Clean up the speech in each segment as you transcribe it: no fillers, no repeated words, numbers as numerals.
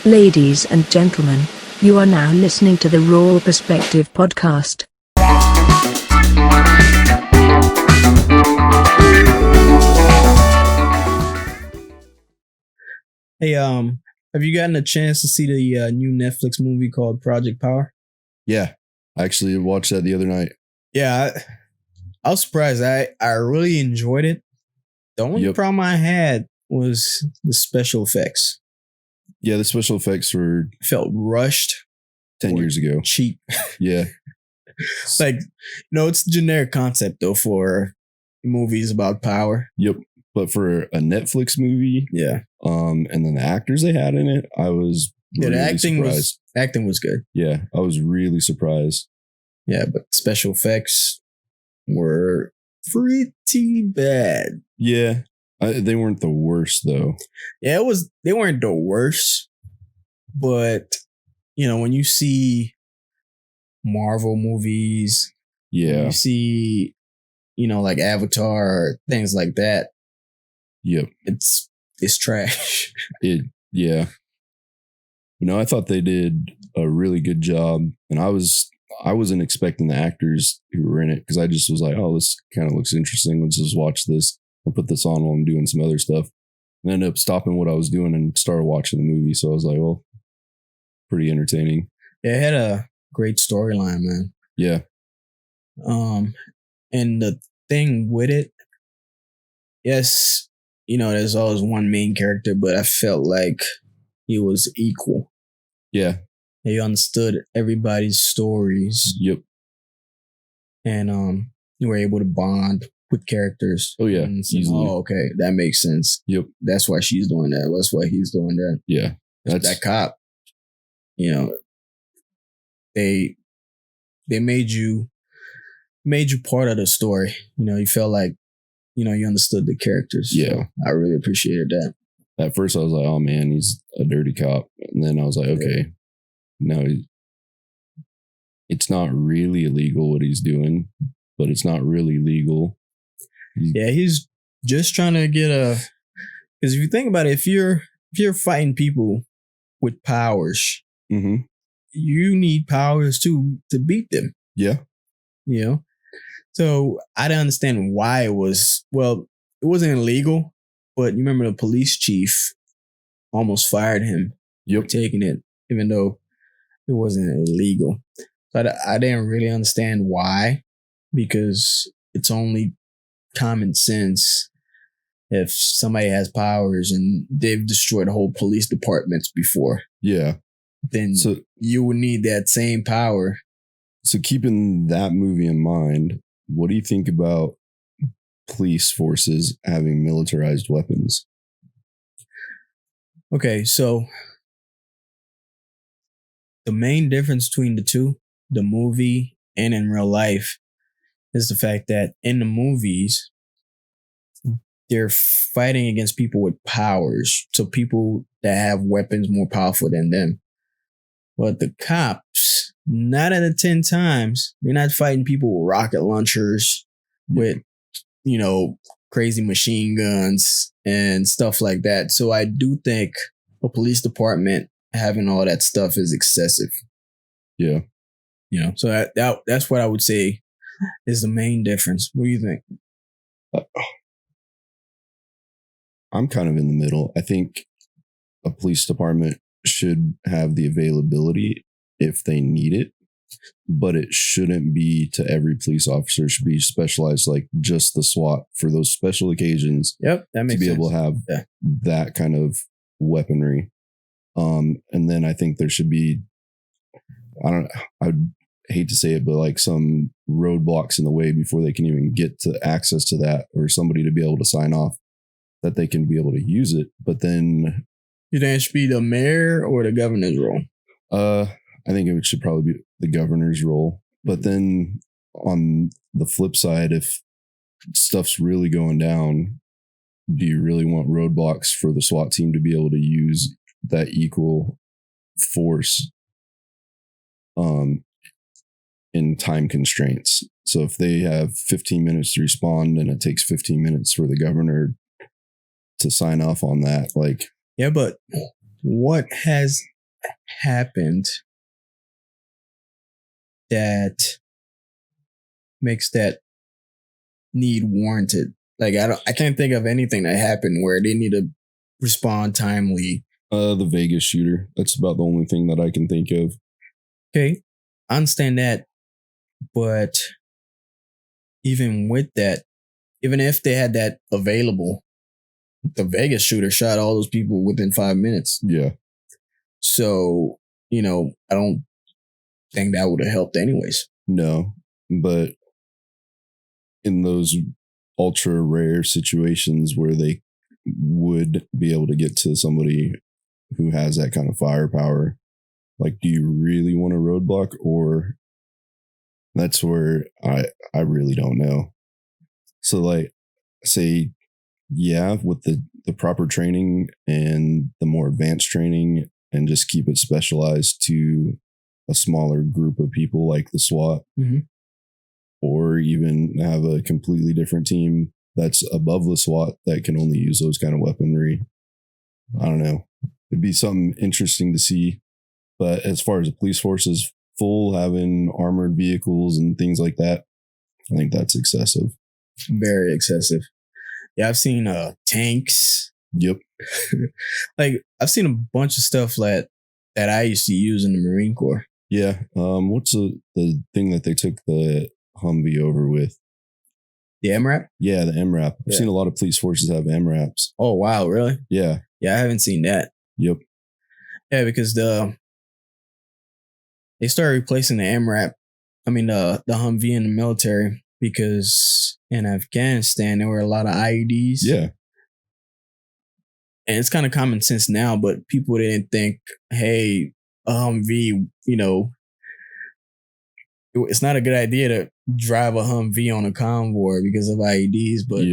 Ladies and gentlemen, you are now listening to the Raw Perspective podcast. Hey, have you gotten a chance to see the new Netflix movie called Project Power? Yeah, I actually watched that the other night. Yeah, I was surprised. I really enjoyed it. The only problem I had was the special effects. Yeah, the special effects felt rushed. 10 years ago. Cheap. Yeah. Like, it's a generic concept, though, for movies about power. Yep. But for a Netflix movie, yeah. And then the actors they had in it, I was really surprised. Acting was good. Yeah, I was really surprised. Yeah, but special effects were pretty bad. Yeah, they weren't the worst though. Yeah, they weren't the worst, but when you see Marvel movies, you see, like Avatar, things like that. Yep, it's trash. Yeah. I thought they did a really good job, and I wasn't expecting the actors who were in it because I just was like, oh, this kind of looks interesting. Let's just watch this. I'll put this on while I'm doing some other stuff. And I ended up stopping what I was doing and started watching the movie. So I was like, well, pretty entertaining. Yeah, it had a great storyline, man. Yeah. And the thing with it, yes, there's always one main character, but I felt like he was equal. Yeah. He understood everybody's stories. Yep. And you were able to bond with characters. Oh, yeah. Easily. Oh, okay. That makes sense. Yep. That's why she's doing that. That's why he's doing that. Yeah. That cop, they made you part of the story. You felt like, you understood the characters. Yeah. So I really appreciated that. At first I was like, oh man, he's a dirty cop. And then I was like, okay, no, it's not really illegal what he's doing, but it's not really legal. He's just trying to get because if you think about it, if you're fighting people with powers, you need powers to beat them. Yeah. So I didn't understand why it wasn't illegal, but you remember the police chief almost fired him for taking it, even though it wasn't illegal. But I didn't really understand why, because it's only common sense. If somebody has powers and they've destroyed whole police departments before, then you would need that same power. So keeping that movie in mind, what do you think about police forces having militarized weapons? Okay, so the main difference between the two, the movie and in real life, is the fact that in the movies, they're fighting against people with powers. So people that have weapons more powerful than them. But the cops, 9 out of 10 times, they're not fighting people with rocket launchers, with, crazy machine guns and stuff like that. So I do think a police department having all that stuff is excessive. Yeah. So that's what I would say is the main difference. What do you think? I'm kind of in the middle. I think a police department should have the availability if they need it, but it shouldn't be to every police officer. It should be specialized, like just the SWAT for those special occasions. Yep, that makes sense. To be able to have that kind of weaponry. And then I think there should be, I'd hate to say it, but like some roadblocks in the way before they can even get to access to that, or somebody to be able to sign off that they can be able to use it. But then, you think it should be the mayor or the governor's role? I think it should probably be the governor's role. But then on the flip side, if stuff's really going down, do you really want roadblocks for the SWAT team to be able to use that equal force in time constraints? So if they have 15 minutes to respond and it takes 15 minutes for the governor to sign off on that, like... Yeah, but what has happened that makes that need warranted? Like I can't think of anything that happened where they need to respond timely. The Vegas shooter. That's about the only thing that I can think of. Okay, I understand that, but even with that, even if they had that available, the Vegas shooter shot all those people within 5 minutes. Yeah. So, I don't think that would have helped anyways. No, but in those ultra rare situations where they would be able to get to somebody who has that kind of firepower, like, do you really want a roadblock? Or that's where I really don't know. So, like, say, yeah, with the proper training and the more advanced training, and just keep it specialized to a smaller group of people like the SWAT, or even have a completely different team that's above the SWAT that can only use those kind of weaponry. I don't know. It'd be something interesting to see. But as far as the police force is full, having armored vehicles and things like that, I think that's excessive. Very excessive. Yeah, I've seen tanks. Yep. Like, I've seen a bunch of stuff that I used to use in the Marine Corps. Yeah. What's the thing that they took the Humvee over with? The MRAP? Yeah, the MRAP. I've seen a lot of police forces have MRAPs. Oh, wow, really? Yeah. Yeah, I haven't seen that. Yep. Yeah, because they started replacing the MRAP, the Humvee in the military, because in Afghanistan, there were a lot of IEDs. Yeah. And it's kind of common sense now, but people didn't think, hey, a Humvee, it's not a good idea to drive a Humvee on a convoy because of IEDs. But,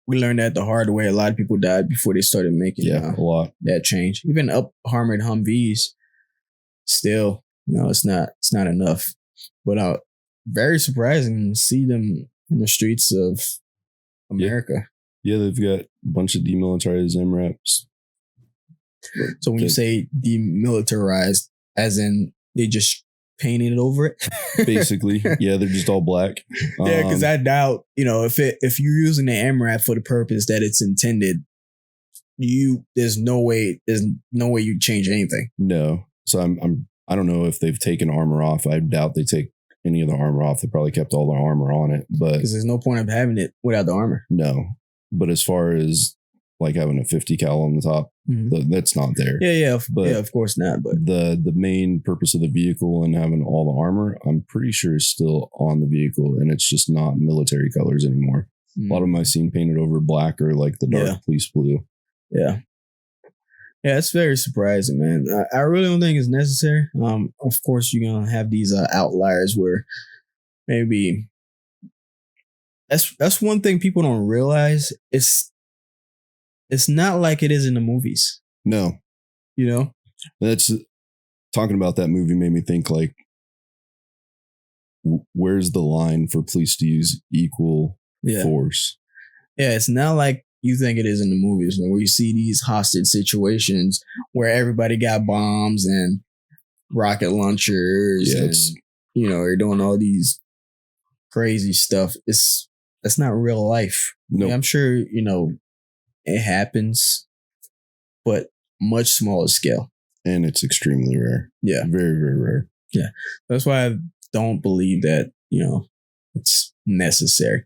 we learned that the hard way. A lot of people died before they started making a lot that change. Even up-armored Humvees, still, it's not enough. But very surprising to see them in the streets of America. Yeah, they've got a bunch of demilitarized MRAPs. So when you say demilitarized, as in they just painted over it? Basically. Yeah, they're just all black. Yeah, because I doubt, if you're using the MRAP for the purpose that it's intended, there's no way you change anything. No. So I don't know if they've taken armor off. I doubt they take any of the armor off. They probably kept all the armor on it. But because there's no point of having it without the armor. No. But as far as like having a 50 cal on the top, that's not there. Yeah, of course not. But the main purpose of the vehicle and having all the armor, I'm pretty sure is still on the vehicle, and it's just not military colors anymore. A lot of them I've seen painted over black or like the dark police blue. Yeah, it's very surprising, man. I really don't think it's necessary. Of course, you're gonna have these outliers where maybe. That's one thing people don't realize. It's not like it is in the movies. No. That's talking about that movie made me think, like, where's the line for police to use equal force? Yeah, it's not like you think it is in the movies, where you see these hostage situations where everybody got bombs and rocket launchers, and they're doing all these crazy stuff. That's not real life. No, I'm sure it happens, but much smaller scale, and it's extremely rare. Yeah, very, very rare. Yeah, that's why I don't believe that it's necessary.